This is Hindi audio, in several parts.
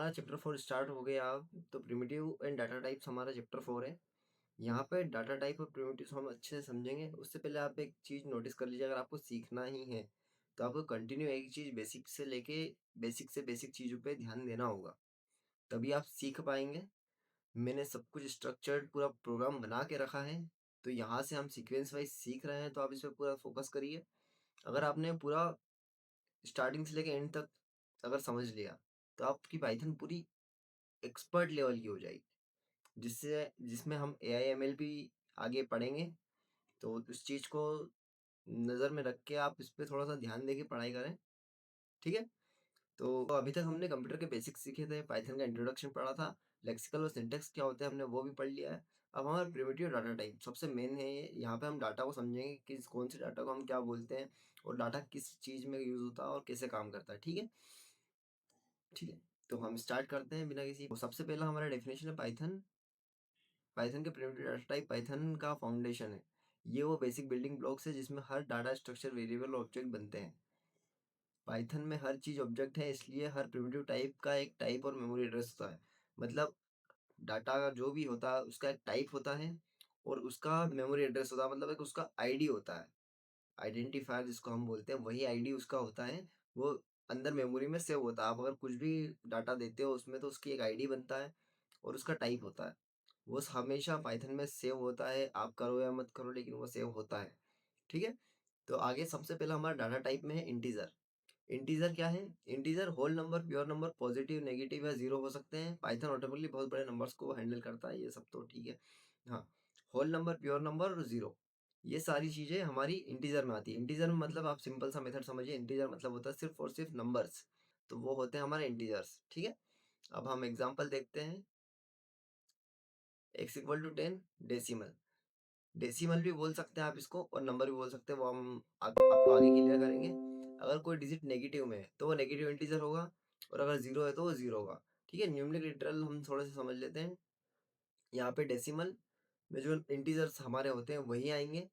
हमारा चैप्टर 4 स्टार्ट हो गया अब। तो प्रिमिटिव एंड डाटा टाइप्स हमारा चैप्टर 4 है। यहाँ पे डाटा टाइप और प्रिमिटिव्स हम अच्छे से समझेंगे। उससे पहले आप एक चीज़ नोटिस कर लीजिए, अगर आपको सीखना ही है तो आपको कंटिन्यू एक चीज़ बेसिक से बेसिक चीज़ों पे ध्यान देना होगा, तभी आप सीख पाएंगे। मैंने सब कुछ स्ट्रक्चर्ड पूरा प्रोग्राम बना के रखा है, तो यहाँ से हम सीक्वेंस वाइज सीख रहे हैं, तो आप इस पर पूरा फोकस करिए। अगर आपने पूरा स्टार्टिंग से लेके एंड तक अगर समझ लिया तो आपकी पाइथन पूरी एक्सपर्ट लेवल की हो जाएगी, जिसमें हम AI/ML भी आगे पढ़ेंगे। तो उस चीज़ को नज़र में रख के आप इस पे थोड़ा सा ध्यान दे के पढ़ाई करें, ठीक है। तो अभी तक हमने कंप्यूटर के बेसिक्स सीखे थे, पाइथन का इंट्रोडक्शन पढ़ा था, लेक्सिकल और सिंटेक्स क्या होते हैं हमने वो भी पढ़ लिया है। अब हमारा प्रिमिटिव डाटा टाइप सबसे मेन है ये। यहाँ पे हम डाटा को समझेंगे कि कौन से डाटा को हम क्या बोलते हैं और डाटा किस चीज़ में यूज़ होता है और कैसे काम करता है, ठीक है। ठीक है, तो हम स्टार्ट करते हैं बिना किसी। सबसे पहला हमारा डेफिनेशन है पाइथन। पाइथन के प्रिमिटिव डाटा टाइप पाइथन का फाउंडेशन है। ये वो बेसिक बिल्डिंग ब्लॉक्स है जिसमें हर डाटा स्ट्रक्चर, वेरिएबल और ऑब्जेक्ट बनते हैं। पाइथन में हर चीज़ ऑब्जेक्ट है, इसलिए हर प्रिमिटिव टाइप का एक टाइप और मेमोरी एड्रेस होता है। मतलब डाटा का जो भी होता है उसका एक टाइप होता है और उसका मेमोरी एड्रेस होता है, मतलब एक उसका आईडी होता है, आइडेंटिफायर जिसको हम बोलते हैं, वही आईडी उसका होता है। वो अंदर मेमोरी में सेव होता है। आप अगर कुछ भी डाटा देते हो उसमें, तो उसकी एक आईडी बनता है और उसका टाइप होता है। वो हमेशा पाइथन में सेव होता है, आप करो या मत करो लेकिन वो सेव होता है, ठीक है। तो आगे सबसे पहला हमारा डाटा टाइप में है इंटीजर। इंटीजर क्या है? Integer whole number, pure number, positive, negative या जीरो हो सकते हैं। पाइथन ऑटोमेटिकली बहुत बड़े नंबर्स को हैंडल करता है, ये सब तो ठीक है। हाँ, होल नंबर, प्योर नंबर और जीरो, ये सारी चीजें हमारी इंटीजर में आती है। इंटीजर में मतलब आप सिंपल सा मेथड समझिए, इंटीजर मतलब होता है सिर्फ और सिर्फ नंबर्स, तो वो होते हैं हमारे इंटीजर्स, ठीक है। अब हम एग्जाम्पल देखते हैं। x = 10 decimal. डेसिमल भी बोल सकते हैं आप इसको और नंबर भी बोल सकते हैं, वो हम आपको आगे क्लियर करेंगे। अगर कोई डिजिट नेगेटिव में है तो वो नेगेटिव इंटीजर होगा, और अगर जीरो है तो वो जीरो होगा, ठीक है। न्यूमेरिक लिटरल हम थोड़े से समझ लेते हैं। यहाँ पे डेसिमल में जो इंटीजर्स हमारे होते हैं वही आएंगे,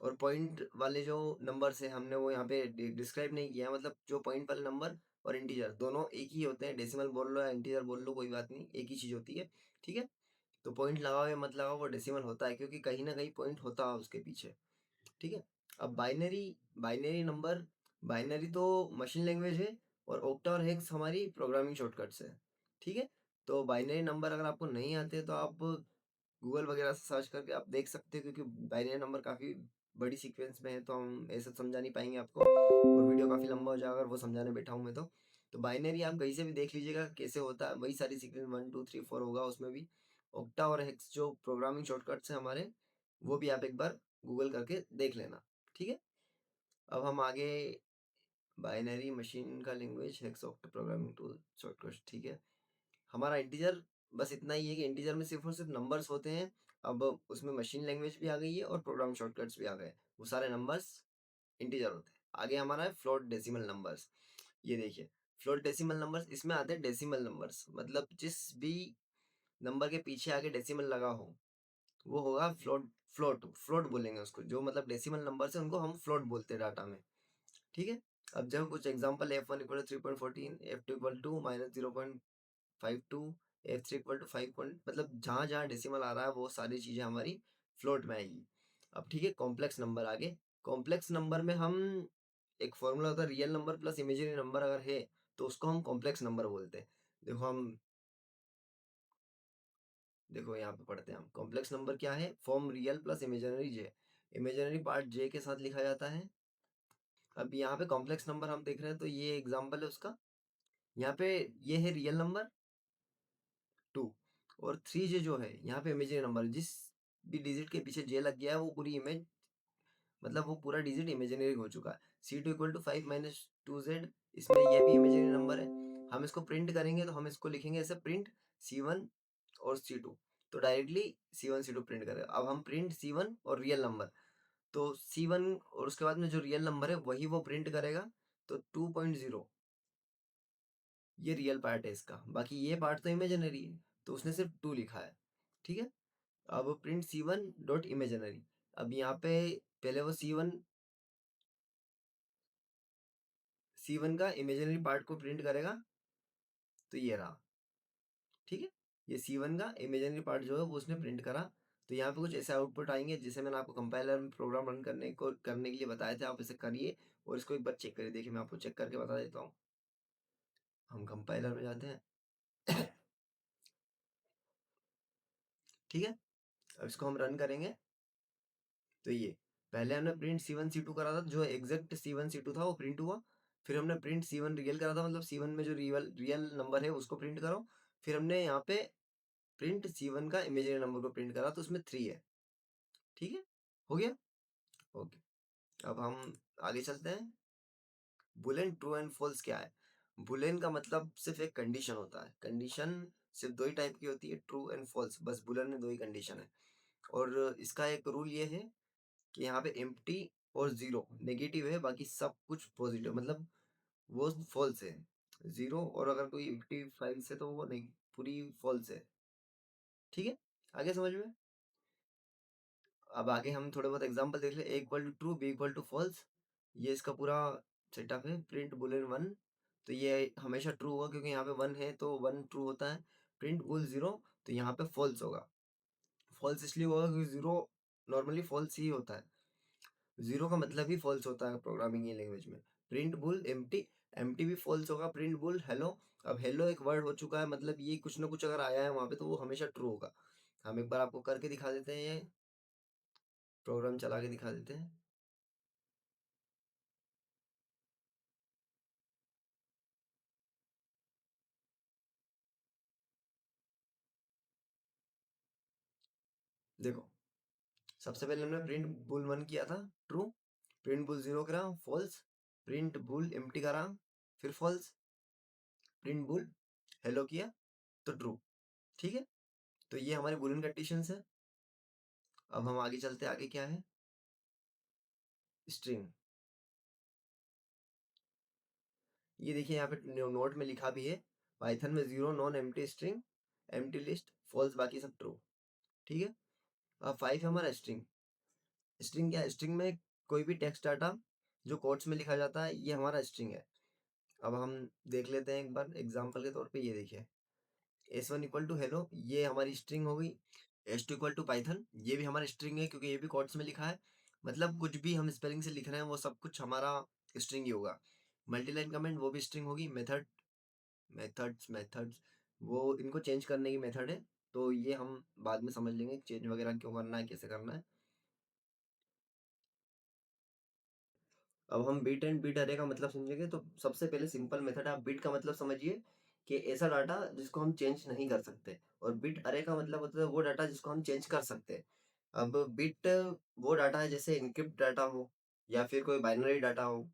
और पॉइंट वाले जो नंबर्स है हमने वो यहाँ पे डिस्क्राइब नहीं किया है। मतलब जो पॉइंट वाले नंबर और इंटीजर दोनों एक ही होते हैं, डेसिमल बोल लो या इंटीजर बोल लो कोई बात नहीं, एक ही चीज़ होती है, ठीक है। तो पॉइंट लगाओ या मत लगाओ वो डेसिमल होता है, क्योंकि कहीं ना कहीं पॉइंट होता है उसके पीछे, ठीक है। अब बाइनरी, बाइनरी नंबर, बाइनरी तो मशीन लैंग्वेज है, और ओक्टा और हेक्स हमारी प्रोग्रामिंग शॉर्टकट्स है, ठीक है। तो बाइनरी नंबर अगर आपको नहीं आते तो आप गूगल वगैरह से सर्च करके आप देख सकते हो, क्योंकि बाइनरी नंबर काफ़ी बड़ी सीक्वेंस में है, तो हम ऐसे समझा नहीं पाएंगे आपको, और वीडियो काफ़ी लंबा हो जाएगा अगर वो समझाने बैठा हूँ मैं तो बाइनरी आप कहीं से भी देख लीजिएगा कैसे होता है, वही सारी सीक्वेंस 1 2 3 4 होगा उसमें भी। ओक्टा और हेक्स जो प्रोग्रामिंग शॉर्टकट्स हैं हमारे, वो भी आप एक बार गूगल करके देख लेना, ठीक है। अब हम आगे, बाइनरी मशीन का language, hex octa programming tool shortcut, ठीक है। हमारा इंटीजर बस इतना ही है कि इंटीजर में सिर्फ और सिर्फ नंबर्स होते हैं। अब उसमें मशीन लैंग्वेज भी आ गई है और प्रोग्राम शॉर्टकट्स भी आ गए, वो सारे नंबर्स इंटीजर होते हैं। आगे हमारा है फ्लोट डेसिमल नंबर्स। ये देखिए, फ्लोट डेसिमल नंबर्स, इसमें आते हैं डेसिमल नंबर्स, मतलब जिस भी नंबर के पीछे आगे डेसिमल लगा हो वो होगा फ्लोट। फ्लोट फ्लोट बोलेंगे उसको, जो मतलब डेसिमल नंबर है उनको हम फ्लोट बोलते हैं डाटा में, ठीक है। अब जब कुछ example, f1 = 3.14, f2 = -0.52, f3 = 5 point, मतलब जहाँ जहाँ डेसिमल आ रहा है वो सारी चीज़ें हमारी फ्लोट में आएगी। अब ठीक है, कॉम्प्लेक्स नंबर आगे। कॉम्प्लेक्स नंबर में हम, एक फॉर्मूला होता है, real number plus imaginary number अगर है तो उसको हम कॉम्प्लेक्स नंबर बोलते हैं। देखो हम, देखो यहाँ पे पढ़ते हैं हम, कॉम्प्लेक्स नंबर क्या है? फॉर्म रियल प्लस इमेजिनरी जे, इमेजिनरी पार्ट जे के साथ लिखा जाता है। अब यहाँ पे कॉम्प्लेक्स नंबर हम देख रहे हैं, तो ये एग्जांपल है उसका। यहाँ पे ये है रियल नंबर 2, और 3 जे जो है यहाँ पे इमेजिनरी नंबर, जिस भी डिजिट के पीछे जे लग गया है वो पूरी इमेज, मतलब वो पूरा डिजिट इमेजिनरी हो चुका है। C2 = 5 - 2z, इसमें ये भी इमेजिनरी नंबर है। हम इसको प्रिंट करेंगे तो हम इसको लिखेंगे ऐसे, प्रिंट C1 और C2, तो डायरेक्टली C1 C2 प्रिंट करेगा। अब हम प्रिंट C1 और रियल नंबर, तो C1 और उसके बाद में जो रियल नंबर है वही वो प्रिंट करेगा, तो 2.0 ये रियल पार्ट है इसका, बाकी ये पार्ट तो इमेजिनरी है, तो उसने सिर्फ 2 लिखा है, ठीक है। अब प्रिंट C1 डॉट इमेजिनरी, अब यहाँ पे पहले वो C1 का इमेजिनरी पार्ट को प्रिंट करेगा, तो ये रहा, ठीक है? ये C1 का इमेजिनरी पार्ट जो है वो उसने प्रिंट करा। तो यहाँ पे कुछ ऐसे आउटपुट आएँगे जिसे मैंने आपको कंपाइलर में प्रोग्राम रन करने के लिए बताए थे, आप इसे करिए और इसको एक बार चेक करिए। देखिए मैं आपको चेक करके बता देता हूँ। हम कंपाइलर में जाते हैं। ठीक है? अब इसको हम रन करेंगे। तो ये पहले हमने प्रिंट C1 C2 करा था, जो एग्जैक्ट C1 C2 था वो प्रिंट हुआ। फिर हमने प्रिंट C1 रियल करा था, मतलब C1 में जो रियल रियल नंबर है उसको प्रिंट करो। फिर हमने यहाँ पे प्रिंट C1 का इमेजिनरी नंबर को प्रिंट करा, तो उसमें 3 है। ठीक है? हो गया? ओके। अब हम आगे चलते हैं। बुलियन ट्रू एंड फॉल्स क्या है? बुलियन का मतलब सिर्फ एक कंडीशन होता है। कंडीशन सिर्फ दो ही टाइप की होती है, ट्रू एंड फॉल्स। बस बुलियन में दो ही कंडीशन है। और इसका एक रूल ये है कि यहाँ पे एम्प्टी और जीरो नेगेटिव है, बाकी सब कुछ पॉजिटिव, मतलब वो फॉल्स है। जीरो और अगर कोई एम्प्टी फाइल्स है तो वो नहीं, पूरी फॉल्स है। ठीक है? आगे समझ में? अब आगे हम थोड़े बहुत एग्जांपल देख ले। A equal to true, B equal to false, ये इसका पूरा सेटअप है। प्रिंट बुलियन वन, तो ये हमेशा ट्रू होगा क्योंकि यहाँ पे वन है तो वन ट्रू होता है। प्रिंट बुल जीरो, तो यहाँ पे फॉल्स होगा। फॉल्स इसलिए होगा क्योंकि जीरो नॉर्मली फॉल्स ही होता है। जीरो का मतलब ही फॉल्स होता है प्रोग्रामिंग की लैंग्वेज में। प्रिंट बुल एम्प्टी, एम्प्टी भी फॉल्स होगा। प्रिंट बुल हेलो, अब हेलो एक वर्ड हो चुका है, मतलब ये कुछ ना कुछ अगर आया है वहां पे तो वो हमेशा ट्रू होगा। हम एक बार आपको करके दिखा देते हैं, ये प्रोग्राम चला के दिखा देते हैं। देखो, सबसे पहले हमने प्रिंट बुल वन किया था, ट्रू। प्रिंट बुल जीरो करा, फॉल्स। प्रिंट बुल एम्प्टी करा, फिर फॉल्स। प्रिंट बुल हेलो किया तो ट्रू। ठीक है? तो ये हमारी बुलियन कंडीशंस है। अब हम आगे चलते हैं, आगे क्या है? स्ट्रिंग। ये देखिए यहाँ पे नोट में लिखा भी है, पाइथन में zero non empty string, empty list, false, बाकी सब ट्रू। ठीक है? अब 5 है हमारा स्ट्रिंग। स्ट्रिंग क्या है? स्ट्रिंग में कोई भी टेक्स्ट डाटा जो कोट्स में लिखा जाता है, ये हमारा स्ट्रिंग है। अब हम देख लेते हैं एक बार एग्जाम्पल के तौर पे। ये देखिए, S1 इक्वल टू हेलो, ये हमारी स्ट्रिंग हो गई। S2 इक्वल टू पाइथन, ये भी हमारी स्ट्रिंग है क्योंकि ये भी कोट्स में लिखा है। मतलब कुछ भी हम स्पेलिंग से लिख रहे हैं वो सब कुछ हमारा स्ट्रिंग ही होगा। मल्टीलाइन कमेंट, वो भी स्ट्रिंग होगी। मेथड्स वो इनको चेंज करने की मेथड है। तो ये हम बाद में समझ लेंगे, चेंज वगैरह क्यों करना है, कैसे करना है। अब हम बिट एंड बिट अरे का मतलब समझेंगे, तो सबसे पहले सिंपल मेथड है। आप बिट का मतलब समझिए कि ऐसा डाटा जिसको हम चेंज नहीं कर सकते, और बिट अरे का मतलब होता है वो डाटा जिसको हम चेंज कर सकते हैं। अब बिट वो डाटा है जैसे इनक्रिप्ट डाटा हो या फिर कोई बाइनरी डाटा हो,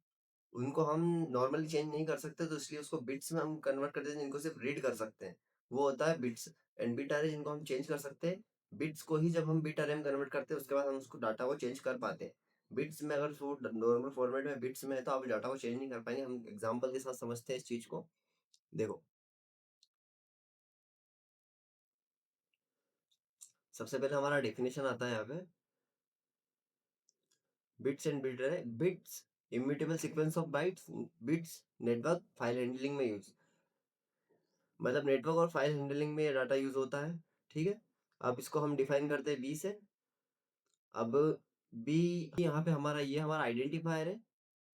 उनको हम नॉर्मली चेंज नहीं कर सकते, तो इसलिए उसको बिट्स में हम कन्वर्ट कर देते हैं जिनको सिर्फ रीड कर सकते हैं। वो होता है बिट्स। एंड बिट अरे जिनको हम चेंज कर सकते हैं, बिट्स को ही जब हम बिट अरे में कन्वर्ट करते हैं उसके बाद हम उसको डाटा को चेंज कर पाते हैं। बिट्स में अगर वो नॉर्मल फॉर्मेट में बिट्स में है तो आप डाटा को चेंज नहीं कर पाएंगे। हम एग्जांपल के साथ समझते हैं इस चीज को। देखो, सबसे पहले हमारा डेफिनेशन आता है यहाँ पे। बिट्स एंड बिट अरे, bits immutable sequence of bytes. Bits network file handling में यूज, मतलब नेटवर्क और फाइल हैंडलिंग में ये डाटा यूज होता है। ठीक है? अब इसको हम डिफाइन करते हैं बी से। अब बी यहाँ पे हमारा, ये हमारा आइडेंटिफायर है,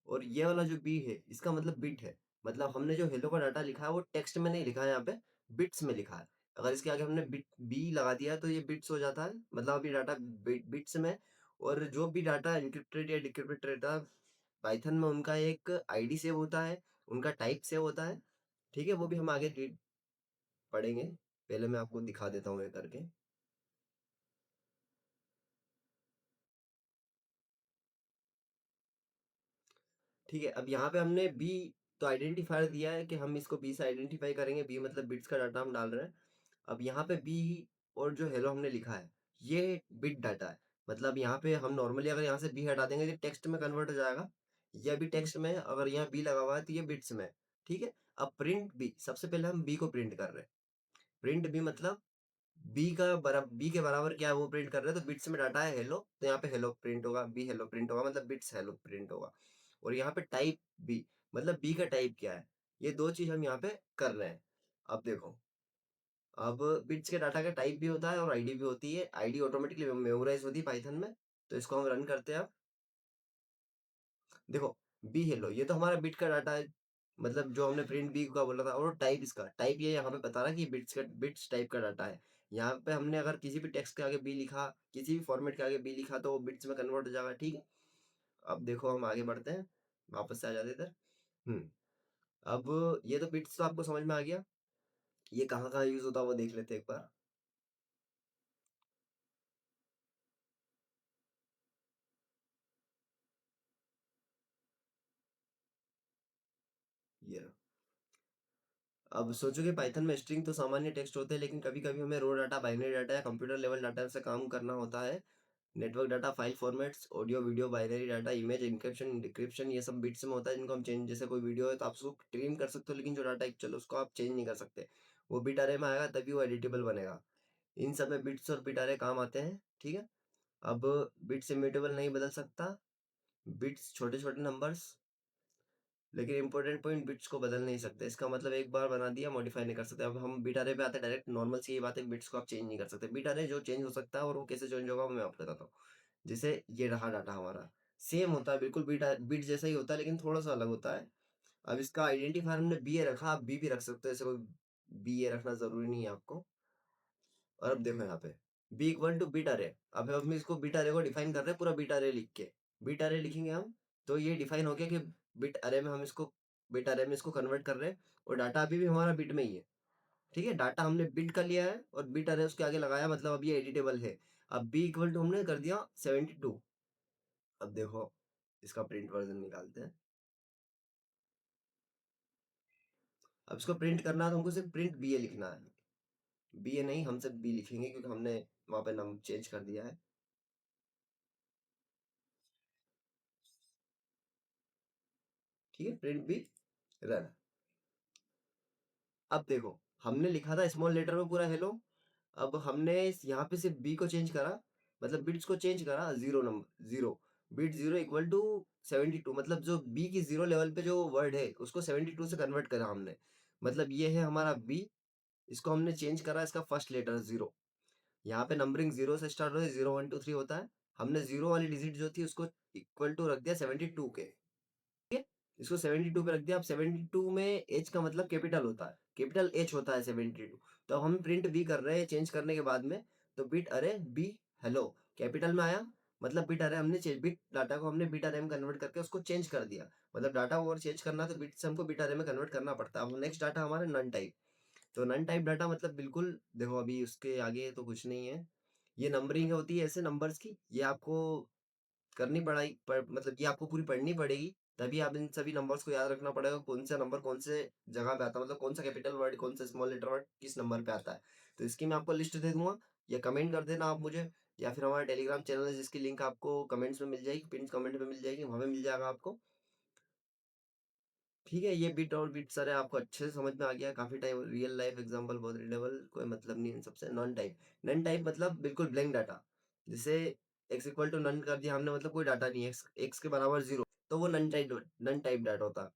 और ये वाला जो बी है इसका मतलब बिट है। मतलब हमने जो हेलो का डाटा लिखा है वो टेक्स्ट में नहीं लिखा है, यहाँ पे बिट्स में लिखा है। अगर इसके आगे हमने बिट बी लगा दिया तो ये बिट्स हो जाता है, मतलब अभी डाटा बिट्स में। और जो भी डाटा एन्क्रिप्टेड या डिक्रिप्टेड रहता है पाइथन में, उनका एक आईडी सेव होता है, उनका टाइप सेव होता है। ठीक है? वो भी हम आगे पढ़ेंगे। पहले मैं आपको दिखा देता हूँ ये करके। ठीक है? अब यहाँ पे हमने बी तो आइडेंटिफायर दिया है कि हम इसको बी से आइडेंटिफाई करेंगे। बी मतलब बिट्स का डाटा हम डाल रहे हैं। अब यहाँ पे बी और जो हेलो हमने लिखा है, ये बिट डाटा है। मतलब यहाँ पे हम नॉर्मली अगर यहाँ से बी हटा देंगे तो टेक्स्ट में कन्वर्ट हो जाएगा। यह भी टेक्स्ट में है, अगर यहाँ बी लगा हुआ है तो ये बिट्स में है। ठीक है? अब प्रिंट बी, सबसे पहले हम बी को प्रिंट कर रहे हैं। प्रिंट बी मतलब बी के बराबर क्या है वो प्रिंट कर रहे हैं। तो बिट्स में डाटा है हेलो, तो यहाँ पे हेलो प्रिंट होगा, बी हेलो प्रिंट होगा, मतलब बिट्स हेलो प्रिंट होगा। और यहाँ पे टाइप बी, मतलब बी का टाइप क्या है। ये दो चीज हम यहाँ पे कर रहे हैं। अब देखो, अब बिट्स के डाटा का टाइप भी होता है और आईडी भी होती है। आईडी ऑटोमेटिकली मेमोराइज़ होती है पाइथन में। तो इसको हम रन करते हैं अब। देखो, बी हेलो ये तो हमारा बिट का डाटा है। मतलब जो हमने प्रिंट बी का बोला था, और टाइप इसका, टाइप ये यहाँ पे बता रहा है कि बिट्स टाइप का डाटा है। यहाँ पे हमने अगर किसी भी टेक्स्ट के आगे बी लिखा, किसी भी फॉर्मेट के आगे बी लिखा, तो वो बिट्स में कन्वर्ट हो जाएगा, ठीक है। अब देखो हम आगे बढ़ते हैं, वापस से आ जाते इधर। अब ये तो बिट्स तो आपको समझ में आ गया। ये कहाँ कहाँ यूज होता है वो देख लेते हैं एक बार। ये रहा। अब सोचो कि पाइथन में स्ट्रिंग तो सामान्य टेक्स्ट होते हैं, लेकिन कभी कभी हमें रो डाटा, बाइनरी डाटा या कंप्यूटर लेवल डाटा से काम करना होता है। Network data, file formats, audio video, binary data, image, encryption, decryption, ये सब बिट्स में होता है, जिनको हम चेंज, जैसे कोई वीडियो है तो आप उसको ट्रिम कर सकते हो, लेकिन जो डाटा एक्चुअल उसको आप चेंज नहीं कर सकते। वो बिट अरे में आएगा तभी वो एडिटेबल बनेगा। इन सब में बिट्स और बिट अरे काम आते हैं, ठीक है। अब बिट्स इम्यूटेबल नहीं बदल सकता। बिट्स छोटे छोटे नंबर्स, लेकिन इंपॉर्टेंट पॉइंट, बिट्स को बदल नहीं सकते। इसका मतलब एक बार बना दिया, मॉडिफाई नहीं कर सकते। अब हम बिट अरे पे आते हैं डायरेक्ट। नॉर्मल सी ये बात है, बिट्स को आप चेंज नहीं कर सकते। बिट अरे जो चेंज हो सकता है, और वो कैसे चेंज होगा वो मैं आपको बताता हूँ। जैसे ये रहा डाटा हमारा, सेम होता है बिल्कुल, बिट जैसा ही होता है, लेकिन थोड़ा सा अलग होता है। अब इसका आइडेंटिफायर हमने बी ए रखा, आप बी भी रख सकते हो, ऐसे कोई बी ए रखना जरूरी नहीं है आपको। और अब देखो यहाँ पे बी इक्वल टू बीट अरे। अब हम इसको बीट अरे को डिफाइन कर रहे हैं, पूरा बीट अरे लिख के। बीट अरे लिखेंगे हम, तो ये डिफाइन हो गया कि बिट अरे में हम इसको, बिट अरे में इसको कन्वर्ट कर रहे हैं। और डाटा अभी भी हमारा बिट में ही है, ठीक है। डाटा हमने बिट का लिया है और बिट अरे उसके आगे लगाया, मतलब अब ये एडिटेबल है। अब बी इक्वल टू हमने कर दिया 72। अब देखो इसका प्रिंट वर्जन निकालते हैं। अब इसको प्रिंट करना है तो हमको सिर्फ प्रिंट बी ए लिखना है। बी ए नहीं, हम सिर्फ बी लिखेंगे, क्योंकि हमने वहां पे नाम चेंज कर दिया है। ठीक है, प्रिंट बी रन। अब देखो, हमने लिखा था स्मॉल लेटर में पूरा हेलो। अब हमने यहाँ पे सिर्फ बी को चेंज करा, मतलब बिट्स को चेंज करा। Zero number zero, bit zero equal to 72, मतलब जो बी की जीरो लेवल पे जो वर्ड है उसको 72 से कन्वर्ट करा हमने। मतलब ये है हमारा बी, इसको हमने चेंज करा, इसका फर्स्ट लेटर जीरो। यहाँ पे नंबरिंग जीरो से स्टार्ट होता है, 0 1 2 3 होता है। हमने जीरो वाली डिजिट जो थी उसको इक्वल टू रख दिया 72 के। इसको 72 पे रख दिया। अब 72 में एच का मतलब कैपिटल होता है, कैपिटल एच होता है 72। तो अब हम प्रिंट बी कर रहे हैं चेंज करने के बाद में। तो बिट अरे बी हेलो कैपिटल में आया, मतलब बिट अरे हमने चेंज, बिट डाटा को हमने बिट अरे में कन्वर्ट करके उसको चेंज कर दिया। मतलब डाटा और चेंज करना तो बिट से हमको बिट अरे में कन्वर्ट करना पड़ता है। अब नेक्स्ट डाटा हमारा नन टाइप। तो नन टाइप डाटा मतलब बिल्कुल, देखो अभी उसके आगे तो कुछ नहीं है। ये नंबरिंग होती है ऐसे नंबर्स की, ये आपको करनी मतलब ये आपको पूरी पढ़नी पड़ेगी। तभी आप इन सभी नंबर्स को याद रखना पड़ेगा, कौन सा नंबर कौन से जगह पे आता है, मतलब कौन सा कैपिटल वर्ड, कौन सा स्मॉल लेटर वर्ड किस नंबर पे आता है। तो इसकी मैं आपको लिस्ट दे दूंगा, या कमेंट कर देना आप मुझे, या फिर हमारा टेलीग्राम चैनल है जिसकी लिंक आपको कमेंट्स में मिल जाएगी, पिन कमेंट में मिल जाएगी, वहां पे मिल जाएगा आपको। ठीक है, ये बिट और बिट सारे आपको अच्छे से समझ में आ गया। काफी टाइम रियल लाइफ एग्जांपल, बहुत रीडेबल, कोई मतलब नहीं इन सबसे। नॉन टाइप, नन टाइप मतलब बिल्कुल ब्लैंक डाटा। जैसे एक्स इक्वल टू नन कर दिया हमने, मतलब कोई डाटा नहीं है, एक्स के बराबर जीरो, तो वो नन टाइप डाटा होता है।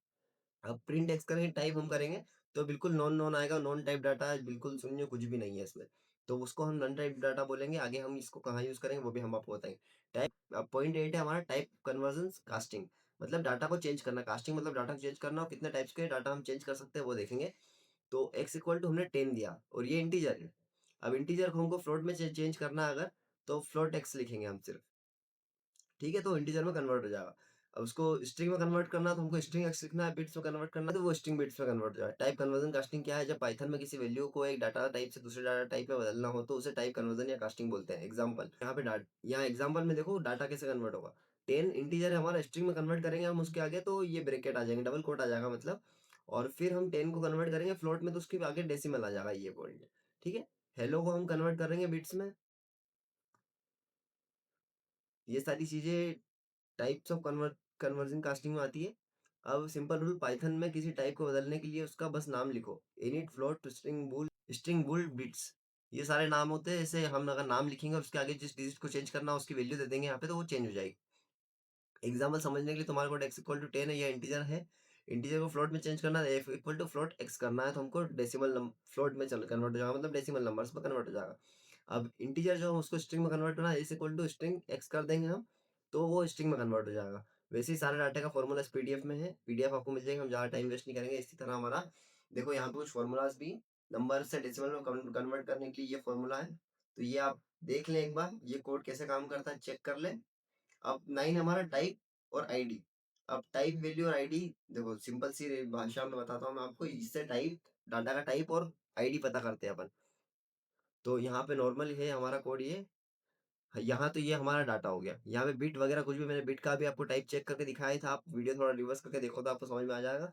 अब प्रिंट एक्स करेंगे, टाइप हम करेंगे, तो बिल्कुल नॉन नॉन आएगा। नॉन टाइप डाटा है बिल्कुल शून्य, कुछ भी नहीं है इसमें। तो उसको हम नन टाइप डाटा बोलेंगे। आगे हम इसको कहाँ यूज करेंगे वो भी हम आपको बताएंगे। टाइप पॉइंट 8 है हमारा, टाइप कन्वर्जन कास्टिंग। मतलब डाटा को चेंज करना, कास्टिंग मतलब डाटा को चेंज करना, और कितने टाइप्स के डाटा हम चेंज कर सकते हैं वो देखेंगे। तो एक्स इक्वल टू हमने 10 दिया, और ये इंटीजर है। अब इंटीजर को हमको फ्लोट में चेंज करना है अगर, तो फ्लोट एक्स लिखेंगे हम सिर्फ। ठीक है, तो इंटीजर में कन्वर्ट हो जाएगा। अब उसको स्ट्रिंग में कन्वर्ट करना है तो हमको स्ट्रिंग एक्स लिखना है, बिट्स में कन्वर्ट करना है तो वो स्ट्रिंग बिट्स में कन्वर्ट हो जाएगा। टाइप कन्वर्जन कास्टिंग क्या है? जब पाइथन में किसी वैल्यू को एक डाटा टाइप से दूसरे डाटा टाइप में बदलना हो तो उसे टाइप कन्वर्जन या कास्टिंग बोलते हैं। एग्जाम्पल यहाँ पे यहाँ एग्जाम्पल में देखो डाटा कैसे कन्वर्ट होगा। 10 इंटीजर है हमारा, स्ट्रिंग में कन्वर्ट करेंगे हम उसके आगे, तो ये ब्रैकेट आ जाएंगे, डबल कोट आ जाएगा मतलब। और फिर हम 10 को कन्वर्ट करेंगे फ्लोट में, तो उसके आगे डेसिमल आ जाएगा, ये पॉइंट। ठीक है, हेलो को हम कन्वर्ट करेंगे बिट्स में। ये सारी चीजें टाइप्स ऑफ कन्वर्जन कास्टिंग में आती है। अब सिंपल रूल, पाइथन में किसी टाइप को बदलने के लिए उसका बस नाम लिखो। Init, float, string bull, bits, ये सारे नाम होते हैं। जैसे हम अगर नाम लिखेंगे और उसके आगे जिस डिजिट को चेंज करना है उसकी वैल्यू दे देंगे यहाँ पे, तो वो चेंज हो जाएगी। एग्जाम्पल समझने के लिए, तुम्हारे को एक्स इक्वल टू 10 है, यह इंटीजर है। इंटीजर को फ्लोट में चेंज करना है, F equal to float X करना है, तो हमको डेसिमल फ्लोट में चल कन्वर्ट हो जाएगा, मतलब डेसिमल नंबर्स में कन्वर्ट हो जाएगा। अब इंटीजर जो है उसको स्ट्रिंग में कन्वर्ट करना है, is equal to string X कर देंगे हम, तो वो स्ट्रिंग में कन्वर्ट हो जाएगा। वैसे ही सारे डाटा का फॉर्मूला इस पीडीएफ में है, पीडीएफ आपको मिल जाएगा, हम ज़्यादा टाइम वेस्ट नहीं करेंगे। इसी तरह हमारा देखो यहाँ पे कुछ फॉर्मूलाज भी नंबर से डेसिमल में कन्वर्ट करने के लिए ये फॉर्मूला है, तो ये आप देख लें एक बार, ये कोड कैसे काम करता है चेक कर लें। अब 9 हमारा टाइप और आईडी। अब टाइप वैल्यू और आईडी देखो सिंपल सी भाषा में बताता हूँ मैं आपको, इससे टाइप डाटा का टाइप और आईडी पता करते हैं अपन। तो यहाँ पे नॉर्मल है हमारा कोड ये, यहाँ तो ये हमारा डाटा हो गया। यहाँ पे बिट वगैरह कुछ भी, मैंने बिट का भी आपको टाइप चेक करके दिखाया ही था, आप वीडियो थोड़ा रिवर्स करके देखो तो आपको समझ में आ जाएगा।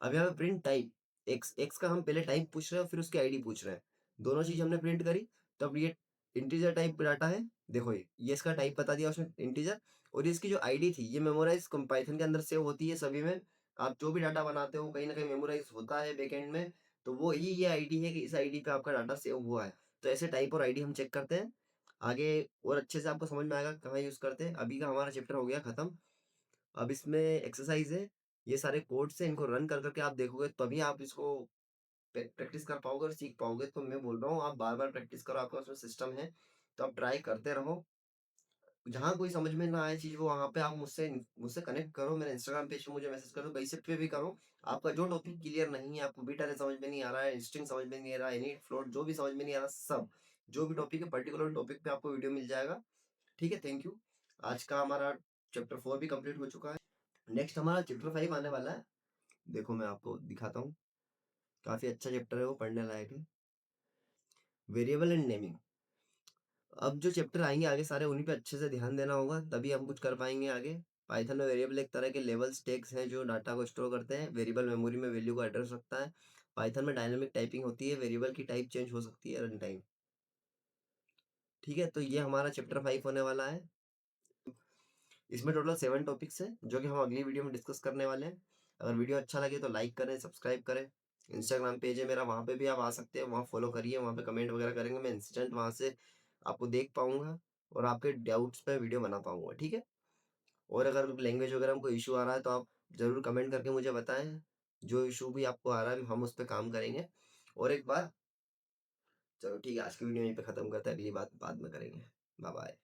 अब यहाँ पे प्रिंट टाइप एक्स, एक्स का हम पहले टाइप पूछ रहे हैं फिर उसकी आईडी पूछ रहे हैं, दोनों चीज हमने प्रिंट करी। तो अब ये इंटीजर टाइप डाटा है, देखो ये इसका टाइप बता दिया उसने इंटीजर, और ये इसकी जो आईडी थी ये मेमोराइज पाइथन के अंदर सेव होती है सभी में। आप जो भी डाटा बनाते हो कहीं ना कहीं मेमोराइज होता है बैकएंड में, तो वो ये आईडी है कि इस आईडी पे आपका डाटा सेव हुआ है। तो ऐसे टाइप और आईडी हम चेक करते हैं आगे, और अच्छे से आपको समझ में आएगा कहाँ यूज करते हैं। अभी का हमारा चैप्टर हो गया खत्म। अब इसमें एक्सरसाइज है, ये सारे कोड्स हैं, इनको रन कर करके आप देखोगे तभी आप इसको प्रैक्टिस कर पाओगे और सीख पाओगे। तो मैं बोल रहा हूँ आप बार बार प्रैक्टिस करो, आपका उसमें सिस्टम है, तो आप ट्राई करते रहो। जहाँ कोई समझ में ना आए चीज वो वहाँ पे आप मुझसे मुझसे कनेक्ट करो, मेरे इंस्टाग्राम पेज पे मुझे मैसेज करो, बेसिक पे भी करो। आपका जो टॉपिक क्लियर नहीं है, आपको बीट अरे समझ में नहीं आ रहा है, स्ट्रिंग समझ में नहीं आ रहा है, इनिट फ्लोट जो भी समझ में नहीं आ रहा, सब जो भी टॉपिक है पर्टिकुलर टॉपिक पे आपको वीडियो मिल जाएगा। ठीक है, थैंक यू। आज का हमारा चैप्टर 4 भी कंप्लीट हो चुका है। नेक्स्ट हमारा चैप्टर 5 आने वाला है। देखो मैं आपको दिखाता हूँ, काफी अच्छा चैप्टर है, वो पढ़ने लायक है। Variable and naming. अब जो चैप्टर आएंगे आगे सारे उन्हीं पे अच्छे से ध्यान देना होगा, तभी हम कुछ कर पाएंगे आगे। पाइथन में वेरिएबल एक तरह के लेवल स्टेक्स हैं जो डाटा को स्टोर करते हैं। वेरिएबल मेमोरी में वैल्यू को एड्रेस रखता है। पाइथन में डायनामिक टाइपिंग होती है, वेरिएबल की टाइप चेंज हो सकती है रन टाइम। ठीक है, तो ये हमारा चैप्टर 5 होने वाला है। इसमें टोटल 7 टॉपिक्स हैं जो कि हम अगली वीडियो में डिस्कस करने वाले हैं। अगर वीडियो अच्छा लगे तो लाइक करें, सब्सक्राइब करें। इंस्टाग्राम पेज है मेरा, वहाँ पे भी आप आ सकते हैं, वहाँ फॉलो करिए, वहाँ पे कमेंट वगैरह करेंगे, मैं इंस्टेंट वहाँ से आपको देख पाऊंगा और आपके डाउट्स पे वीडियो बना पाऊंगा। ठीक है, और अगर लैंग्वेज वगैरह में कोई इशू आ रहा है तो आप ज़रूर कमेंट करके मुझे बताएं। जो इशू भी आपको आ रहा है हम उस पर काम करेंगे। और एक बार चलो ठीक है, आज की वीडियो यहीं पे ख़त्म करते हैं, अगली बात बाद में करेंगे। Bye bye.